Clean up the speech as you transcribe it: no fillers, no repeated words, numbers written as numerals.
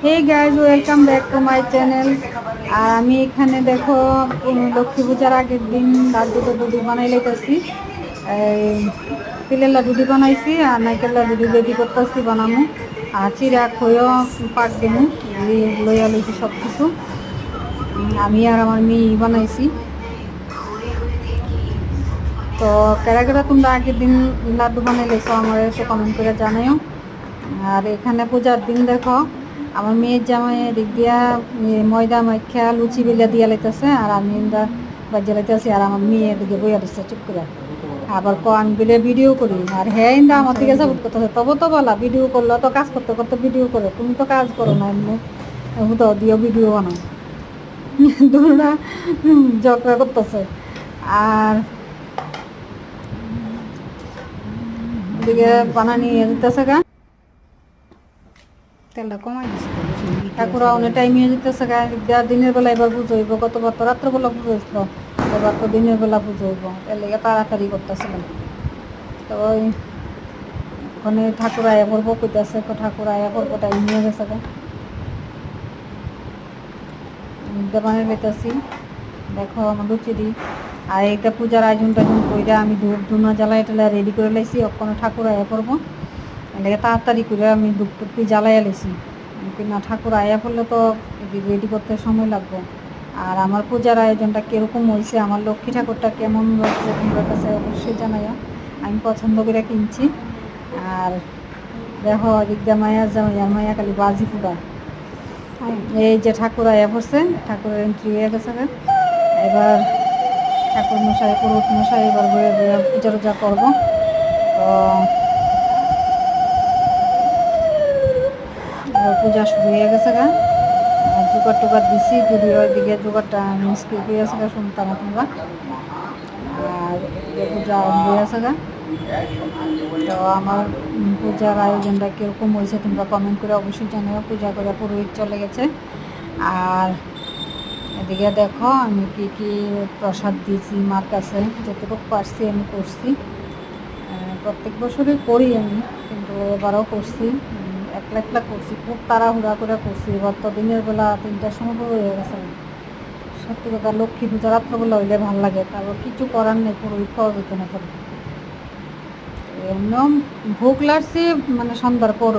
Hey guys, welcome back to my channel. আর আমি এখানে দেখো লক্ষ্মী পূজার আগের দিন লাড্ডু টাড্ডু বানাই লাইতেছি। তিলের লাড্ডুটি বানাইছি আর নাইকেল লাড্ডুটি রেডি করতেছি বানামু। আর চিরা খইও পাক দেমু, লইয়া লইছি সব কিছু। আমি আর আমার মেয়ে বানাইছি। তো কেরা কেরা তোমরা আগের দিন লাড্ডু বানাই লাইছো আমার একটু কমেন্ট করে জানাইও। আর এখানে পূজার দিন দেখো আমার মেয়ের জামাই দিক দিয়া ময়দা মাখা লুচি বেলা দিয়া লাইতেছে, আর আমি বাজিয়ে লাইতেছি। আর আমার মেয়ে দিকে বইয়া দিচ্ছে চুপ করে। আবার আমি বলে ভিডিও করি, আর হ্যাঁ ইন্দা আমার দিকে সাপোর্ট করতেছে। তবু তো বলা ভিডিও করলো তো, কাজ করতে করতে ভিডিও করে, তুমি তো কাজ করো না এমনি তো দিও ভিডিও বানাও। দুরা ঝগড়া করতেছে। আর এদিকে বানানি দিতেছে গা, তেলটা কমাই দিচ্ছে। ঠাকুরা অনেক টাইম হয়ে যেতেছে গা। দিনের বেলা এবার পুজো হইব, গতবার তো রাত্রবেলা পুজো হয়েছিল, এবার তো দিনের বেলা পুজো হইব। এর লেগে তাড়াতাড়ি করতেছিলাম। তো ওখানে ঠাকুর আয়া পড়বো কইতেছে, ঠাকুর আয়া পড়বো টাইম নিয়ে গেছে গা। দোকানে পেতেছি দেখো আমার লুচিদি। আর এইটা পূজার আয়োজন টায়োজন কইরা আমি ধুনা জ্বালাই টালা রেডি করে লাইছি। ওখানে ঠাকুর আয়া পড়বো, এলাকা তাড়াতাড়ি করে আমি ধূপ টুপি জ্বালাইয়া লাইছি। না ঠাকুর আয়া পড়লে তো রেডি করতে সময় লাগবে। আর আমার পূজার আয়োজনটা কীরকম হয়েছে, আমার লক্ষ্মী ঠাকুরটা কেমন লাগছে তোমাদের কাছে অবশ্যই জানাইও। আমি পছন্দ করে কিনছি। আর দেখো দিকদা মায়া জামাই আর মায়া খালি বাজি ফুটা। এই যে ঠাকুর আয়া পড়ছে, ঠাকুরের এন্ট্রি হয়ে গেছে। এবার ঠাকুর মশাই পুরোহিত মশাই এবার বয়ে বয়ে পূজা টুজা করবো। তো পূজা শুরু হয়ে গেছে গা। জোগাড় টোগাড় দিছি, যদি ওইদিকে জোগাড়টা স্কিপ হয়ে গেছে গা শুনতাম তোমরা। আর পূজা আরম্ভ হয়ে গেছে গা। তো আমার পূজার আয়োজনটা কীরকম হয়েছে তোমরা কমেন্ট করে অবশ্যই জানিও। পূজা করে পুরোহিত চলে গেছে। আর এদিকে দেখো আমি কি কি প্রসাদ দিয়েছি মার কাছে, যতটুকু পারছি আমি করছি। প্রত্যেক বছরই করি আমি, কিন্তু এবারও করছি। একলা একলা করছি, খুব তাড়াহুড়া করে করছি। এবার তো দিনের বেলা 3টার সময় হয়ে গেছে। সত্যি কথা, লক্ষ্মী পূজা রাত্রবেলা হইলে ভাল লাগে। তারপর কিছু করার নেই, পুরোহিত খাওয়া যেত না। এমনিও ভোগ লাগছে মানে সন্ধ্যার পর।